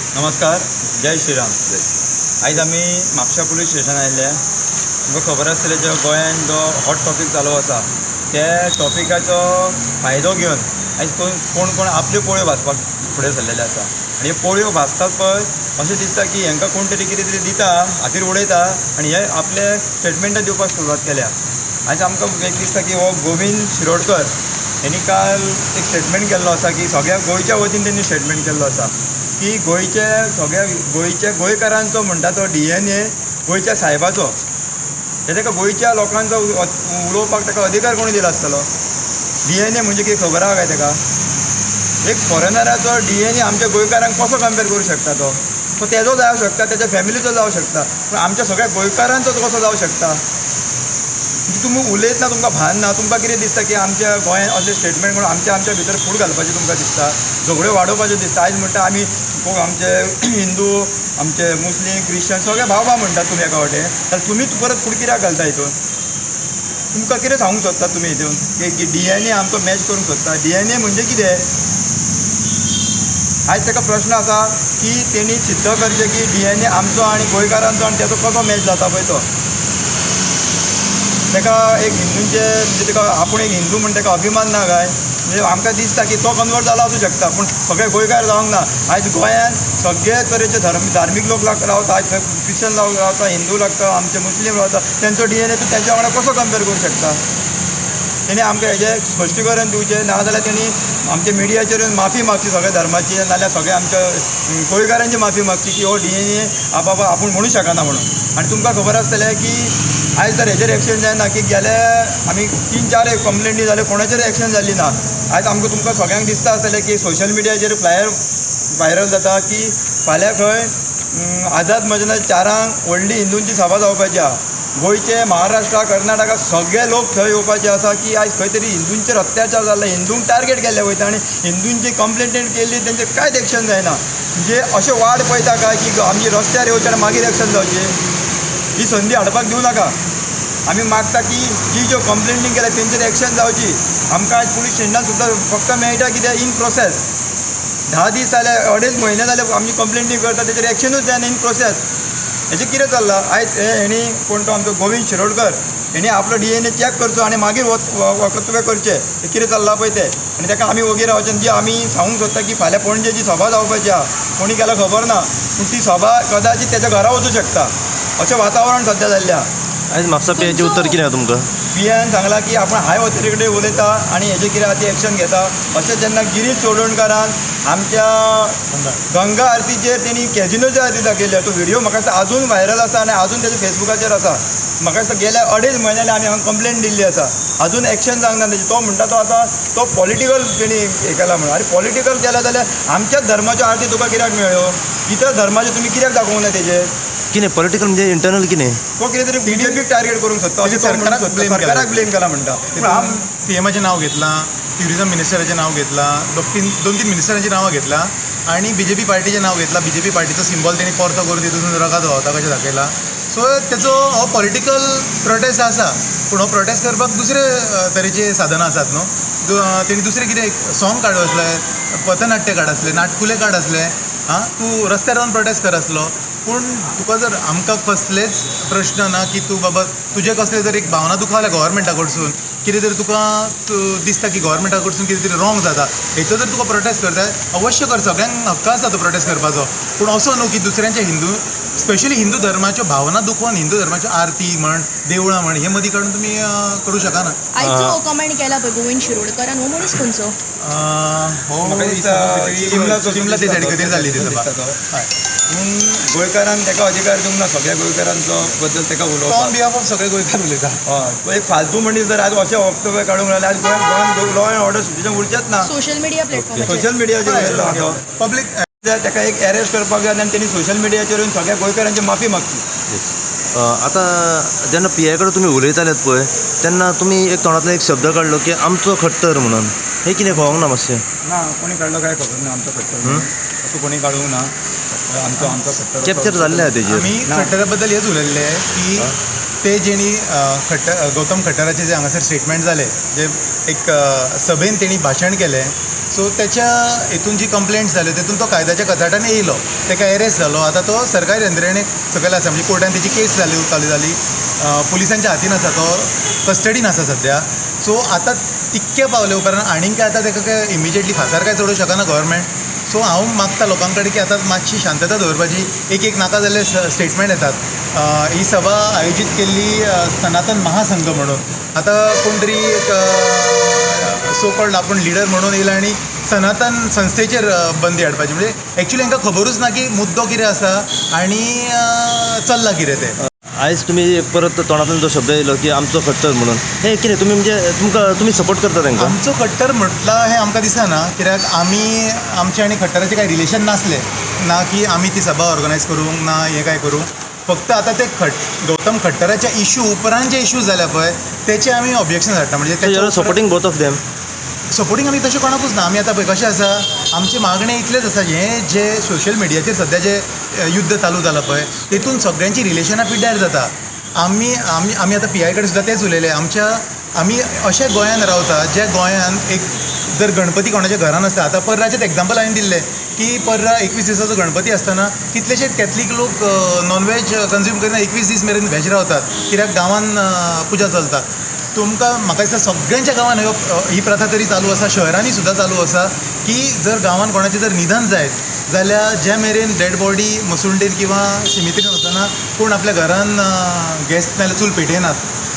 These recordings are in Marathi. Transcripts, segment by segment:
नमस्कार, जय श्रीराम. आयज आमी म्हापशा पुलीस स्टेशन आयिल्ले. तुमकां खबर आसतलें जो गोंयान जो हॉट टॉपीक चालू आसा त्या टॉपिकाचो फायदो घेवन आयज कोण कोण आपल्यो पोळयो भाजपाक फुडें सरलेले आसा. आनी हे पोळयो भाजतात पळय अशें दिसता की हांकां कोण तरी कितें तरी दिता, हातीर उडयता आनी हे आपले स्टेटमेंटां दिवपाक सुरवात केल्या. आयज आमकां एक दिसता की हो गोविंद शिरोडकर हेणी काल एक स्टेटमेंट केल्लो आसा की सगळ्या गोंयच्या वतीन तेणी स्टेटमेंट केल्लो आसा की गोंयकारांचो म्हणटा तो DNA गोंयच्या साहेबाचो, ताका गोंयच्या लोकांचो उलोवपाक ताका अधिकार कोणी दिलो आसतलो. DNA म्हणजे कितें खबर आहा काय ताका? एक फॉरेनराचो DNA आमच्या गोंयकारांक कसो कंपेर करूं शकता तो तेजो जावं शकता, त्याच्या फॅमिलीचो जावं शकता, पूण आमच्या सगळ्या गोंयकारांचो कसो जावं शकता? तुमी उलयतना तुमकां भान ना. तुमकां कितें दिसता की आमच्या गोंयांत असले स्टेटमेंट करून आमच्या भितर फूट घालपाचें तुमकां दिसता, झगड्यो वाडोवपाच्यो दिसता. आयज म्हणटा आमी आमचे हिंदू, आमचे मुस्लीम, क्रिश्चन सगळे भाव म्हणटात तुमी एका वाटेन, जाल्यार तुमीच परत फूट कित्याक घालता हितून? तुमकां कितें सांगूंक सोदतात तुमी हितून की DNA आमचो मॅच करूंक सोदता? DNA म्हणजे कितें? आयज ताका प्रश्न आसा की तेणी सिद्ध करचें की DNA आमचो आनी गोंयकारांचो आनी तेचो कसो मॅच जाता पळय तो. ताका एक हिंदूंचे म्हणजे ताका आपूण एक हिंदू म्हण ताका अभिमान ना काय? म्हणजे आमकां दिसता की तो कन्वर्ट जालो आसूं शकता, पूण सगळे गोंयकार जावंक ना. आयज गोंयांत सगळे तरेचे धार्मीक लोक रावता. आयज क्रिश्चन रावता, हिंदू लागता, आमचे मुस्लीम रावता. तेंचो DNA तूं तेंच्या वांगडा कसो कंपेर करूं शकता? तेणी आमकां हेजें स्पश्टीकरण दिवचें, नाजाल्यार तेणी आमच्या मिडियाचेर माफी मागची सगळ्या धर्माची, नाजाल्यार सगळ्या आमच्या गोंयकारांची माफी मागची की हो DNA बाबा आपूण म्हणूं शकना म्हणून. आनी तुमकां खबर आसतलें की आयज जर हेजेर एक्शन जायना की गेले आमी 3-4 कंप्लेंटी जाल्यो, कोणाचेर एक्शन जाल्ली ना. आयज तुमकां सगळ्यांक दिसता आसतलें की सोशल मिडियाचेर फ्लायर व्हायरल जाता की फाल्यां खंय आझाद मैदानाच्या 4 व्हडली हिंदूंची सभा जावपाची आहा. गोंयचे, महाराष्ट्रा, कर्नाटका सगळे लोक थंय येवपाचे आसा की आयज खंय तरी हिंदूंचेर अत्याचार जाल्ले, हिंदूंक टार्गेट केल्ले वयता आनी हिंदूंची कंप्लेंट केल्ली तेंचेर कांयच एक्शन जायना. म्हणजे अशें वाड पळयता काय की आमची रस्त्यार येवचे आनी मागीर एक्शन जावची? ही संदी हाडपाक दिवं नाका. आमी मागता की जी ज्यो कंप्लेंटींग केल्या तेंचेर एक्शन जावची. आमकां आयज पुलीस स्टेशनान सुद्दां फक्त मेळटा कितें इन प्रोसेस. 10 दीस जाले, 2.5 म्हयने जाले आमची कंप्लेंटींग करता, तेचेर एक्शनूच जायना इन प्रोसेस. हेजें कितें चल्लां? आयज हेणी कोण तो आमचो गोविंद शिरोडकर हेणी आपलो DNA चॅक करचो आनी मागीर वक्तव्य करचें. हें कितें चल्लां पळय तें. आनी ताका आमी वगीर रावचें. जी आमी सांगूंक सोदता की फाल्यां पणजे जी सभा जावपाची आहा, कोणी केल्या खबर ना, पूण ती सभा कदाचित तेच्या घरा वचूं शकता अशें वातावरण सद्या जाल्लें आहा. आयज म्हापसा PIचें उत्तर कितें आहा तुमकां? PIन सांगलां की आपूण हाय ऑथॉरिटी कडेन उलयता आनी हेजें कितें आहा ती एक्शन घेता. अशें जेन्ना गिरीश चोडणकरान आमच्या गंगा आरतीचेर तेणी कॅजिनोची आरती दाखयल्या, तो व्हिडियो म्हाका दिसता आजून व्हायरल आसा आनी आजून तेजे फेसबुकाचेर आसा. म्हाका दिसता गेल्या 2.5 म्हयन्यानी आमी हांगा कंप्लेंट दिल्ली आसा, आजून एक्शन जावंक ना तेजी. तो म्हणटा तो आतां तो पॉलिटिकल तेणी हें केला म्हणून. आनी पॉलिटिकल केला जाल्यार आमच्याच धर्माच्यो आरती तुका कित्याक मेळ्ळ्यो? इतर धर्माच्यो तुमी कित्याक दाखोवंक ना तेजेर? कितें पॉलिटिकल म्हणजे इंटरनल कितें? तो कितें तरी BJPक टार्गेट करूंक सोदता, अशें सरकाराक ब्लेम केला म्हणटा. पूण CMचें नांव घेतलां, ट्युरिझम मिनिस्टराचें नांव घेतलां, 2-3 मिनिस्टरांची नांवां घेतलां आनी BJP पार्टीचें नांव घेतलां. BJP पार्टीचो सिंबॉल तेणी परतो करून तितून रगत व्हांवता कशें दाखयलां. सो तेचो हो पॉलिटिकल प्रोटेस्ट आसा, पूण हो प्रोटेस्ट करपाक दुसरे तरेचे साधनां आसात न्हू. तेणी दुसरे कितें सॉंग काडूं आसलें, पथनाट्य काड आसलें, नाटकुले काड आसलें. तूं रस्त्यार रावन प्रोटेस्ट कर आसलो. पूण तुका जर आमकां कसलेच प्रश्न ना की तूं बाबा तुजें कसलें जर एक भावना दुखावल्या गव्हर्मेंटा कडसून, कितें तरी तुका दिसता की गव्हर्मेंटा कडसून कितें तरी रॉंग जाता, हेचो जर तुका प्रोटेस्ट करता अवश्य कर. सगळ्यांक हक्क आसा तो प्रोटेस्ट करपाचो. पूण असो न्हू की दुसऱ्यांच्या हिंदू, स्पेशली हिंदू धर्माच्यो भावना दुखोवन हिंदू धर्माच्यो आरती म्हण, देवळां म्हण हे मदीं काडून तुमी करूं शकना. आयज जो कमेंट केला पळय गोविंद शिरोडकरान, हो मनीस खंयचो? म्हाका दिसता शिमला ते सायडी खातीर जाल्ली ती सभा. हय, पूण गोंयकारांक ताका अधिकार दिवंक ना सगळ्या गोंयकारांचो बद्दल ताका तो ऑन उलोवपाक. बिहाफ ऑफ सगळे गोंयकार उलयता. हय, तो एक फालतू मनीस जर आज अशें वक्तव्य काडूंक लागले, आज गोंयांत लॉ अँड ऑर्डर सिच्युएशन उरचेंच ना. सोशल मिडिया प्लॅटफॉर्म सोशल मिडियाचेर उलयलो आसा. पब्लीक ताका एक अरेस्ट करपाक जाय आनी तेणी सोशल मिडियाचेर येवन सगळ्या गोंयकारांची माफी मागची. आतां जेन्ना PI कडेन तुमी उलयतालेत पळय तेन्ना तुमी एक तोंडांतलो एक शब्द काडलो की आमचो खट्टर म्हणून. हें कितें कळोंक ना मातशें? ना, कोणी काडलो काय खबर ना आमचो खट्टर म्हणून. असो कोणी काडूंक ना आमचो खट्टर. कॅप्चर जाल्ले आहा तेजेर. आमी खट्टरा बद्दल हेच उलयल्ले की ते जेणी गौतम खट्टराचे जे हांगासर स्टेटमेंट जाले, जे एक सभेन तेणी भाशण केलें सो त्याच्या हेतून जी कंप्लेंट्स जाल्यो तेतून तो कायद्याच्या कचाट्यान येयलो, ताका अरेस्ट जालो. आतां तो सरकारी यंत्रणेक सकयल आसा, म्हणजे कोर्टान तेजी केस चालू जाली, पुलिसांच्या हातीन आसा, तो कस्टडीन आसा सध्या. सो आतां तितके पावले उपरांत आनीक काय आतां ताका काय इमिजिएटली खासार काय चडूंक शकना गव्हर्मेंट. सो हांव मागता लोकां कडेन की आतां मातशी शांतता दवरपाची. एक नाका जाल्ले स्टेटमेंट येतात. ही सभा आयोजीत केल्ली सनातन महासंघ म्हणून. आतां कोण तरी सो कॉल्ड आपूण लिडर म्हणून येयला आनी सनातन संस्थेचेर बंदी हाडपाची. म्हणजे एक्चुली तांकां खबरूच ना की मुद्दो कितें आसा आनी चल्लां कितें तें. आयज तुमी परत तोंडांतल्यान जो शब्द येयलो की आमचो खट्टर म्हणून, हें कितें तुमी म्हणजे तुमी सपोर्ट करता तांकां? आमचो खट्टर म्हटला हें आमकां दिसना, कित्याक आमचे आनी खट्टराचें कांय रिलेशन नासलें ना, की आमी ती सभा ऑर्गनायज करूंक ना हें काय करूंक. फक्त आतां ते गौतम खट्टराच्या इशू उपरांत जे इशूज जाल्या पळय तेचे आमी ऑब्जेक्शन हाडटा. म्हणजे supporting both of them. Supporting आमी तशें कोणाकूच ना. आमी आतां पळय कशें आसा, आमचे मागणे इतलेच आसा, हें जे सोशल मिडियाचेर सद्या जे युद्ध चालू जालां पळय तेतून सगळ्यांची रिलेशनां पिड्ड्यार जाता. आमी आतां PI कडेन सुद्दां तेच उलयले. आमी अशे गोंयान रावता ज्या गोंयान एक जर गणपती कोणाच्या घरान आसता, आतां पर्राचेंच एग्जाम्पल हांवें दिल्लें की पर्रा 21 दिसाचो गणपती आसतना कितलेशेच कॅथलीक लोक नॉनवेज कन्ज्यूम करिना 21 दीस मेरेन व्हेज रावतात, कित्याक गांवान पुजा चलता. तुमकां म्हाका दिसता सगळ्यांच्या गांवान ही प्रथा तरी चालू आसा, शहरांनी सुद्दां चालू आसा की जर गांवान कोणाचें जर निधन जायत जाल्यार जे मेरेन डेड बॉडी मसुंडेर किंवा सिमित्रीन वचना कोण आपल्या घरान गॅस नाल्यार चूल पेटयनात.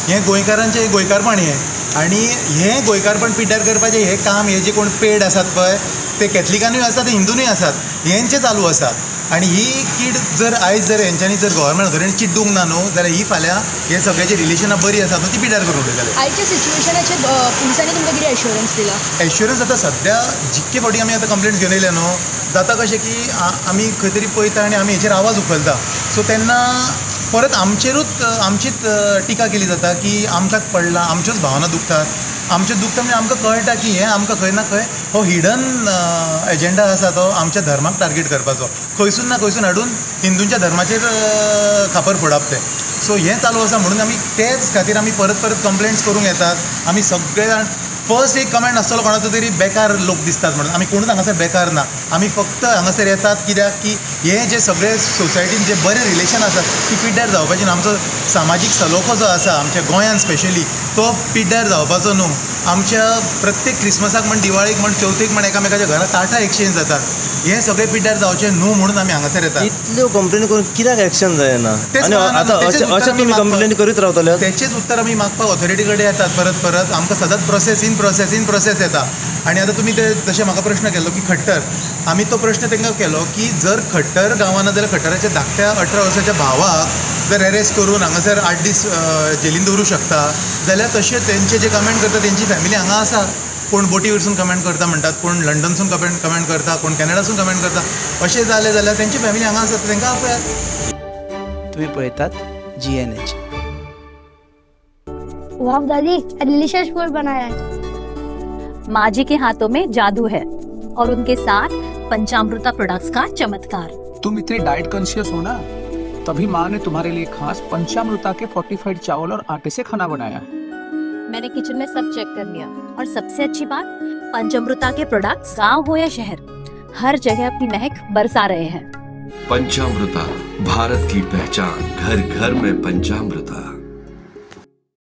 हें गोंयकारांचें गोंयकारपण हें. आनी हें गोंयकारपण पिड्ड्यार करपाचें हें काम हे जे कोण पेड आसात पळय ते कॅथलिकांनूय आसात, ते हिंदूनूय आसात, हेंचें चालू आसा. आनी ही कीड जर आयज जर हेंच्यांनी जर गव्हर्मेंट अथॉरिटीनी चिड्डूंक ना न्हू जाल्यार ही फाल्यां हे सगळ्याची रिलेशनां बरी आसात न्हू ती पिड्ड्यार करून उडयतले. आयच्या सिच्युएशनाचेर पुलिसांनी तुमकां कितें एश्युरन्स दिला? एश्युरन्स आतां सद्या जितके फावटी आमी आतां कंप्लेंट घेवन येयले न्हू जाता कशें की आमी खंय तरी पळयता आनी आमी हेचेर आवाज उखलता. सो तेन्ना परत आमचीच टिका केली जाता की आमकांच पडलां, आमच्योच भावना दुखतात. आमचें दुखता म्हणजे आमकां कळटा की हें आमकां खंय ना खंय हो हिडन एजेंडा आसा तो आमच्या धर्माक टार्गेट करपाचो, खंयसून ना खंयसून हाडून हिंदूंच्या धर्माचेर खापर फोडप तें. सो हें चालू आसा म्हणून आमी तेच खातीर आमी परत कंप्लेंट्स करूंक येतात. आमी सगळे जाण फर्स्ट एक कमेंट आसतलो कोणाचो तरी बेकार लोक दिसतात म्हणून. आमी कोणूच हांगासर बेकार ना. आमी फक्त हांगासर येतात कित्याक की हे जे सगळे सोसायटीन जे बरे रिलेशन आसात ती पिड्ड्यार जावपाची न्हू. आमचो सामाजीक सलोखो जो आसा आमच्या गोंयान स्पेशली तो पिड्ड्यार जावपाचो न्हू. आमच्या प्रत्येक क्रिसमसाक म्हण दिवाळीक म्हण चवथीक म्हण एकामेकाच्या घरांत ताटां एक्सचेंज जातात. हे सगळे पिड्ड्यार जावचे न्हू म्हणून आमी हांगासर येतात. इतल्यो कंप्लेनी करून कित्याक एक्शन जायना? आनी आतां अशें तुमी कंप्लेनी करीत रावतले? तेचेच उत्तर आमी मागपाक ऑथॉरिटी कडेन येतात परत आमकां सदांच प्रोसेस इन प्रोसेस येता. आनी आतां तुमी ते जशें म्हाका प्रश्न केल्लो की खट्टर, आमी तो प्रश्न तांकां केलो की जर खट्टर गांवांना जाल्यार खट्टराच्या धाकट्या 18 वर्साच्या भावाक जर अरेस्ट करून हांगासर 8 दीस जेलीन दवरूं शकता जाल्यार तशें तेंचे जे कमेंट करता तेंची फॅमिली हांगा आसा. कोण बोटी वयरसून कमेंट करता म्हणटात, कोण लंडनसून कमेंट करता, कोण कॅनडासून कमेंट करता. अशें जालें जाल्यार तेंची फॅमिली हांगा आसा, तांकां आपयात. तुम्ही पळयतात GNH. वाह दादी, डिलीशियस फूड बनाया है. माँ जी के हाथों में जादू है और उनके साथ पंचामृता प्रोडक्ट्स का चमत्कार. तुम इतने डाइट कॉन्शियस हो ना, तभी माँ ने तुम्हारे लिए खास पंचामृता के फोर्टिफाइड चावल और आटे से खाना बनाया. मैंने किचन में सब चेक कर लिया और सबसे अच्छी बात, पंचामृता के प्रोडक्ट्स गांव हो या शहर, हर जगह अपनी महक बरसा रहे हैं. पंचामृता, भारत की पहचान, घर घर में पंचामृता.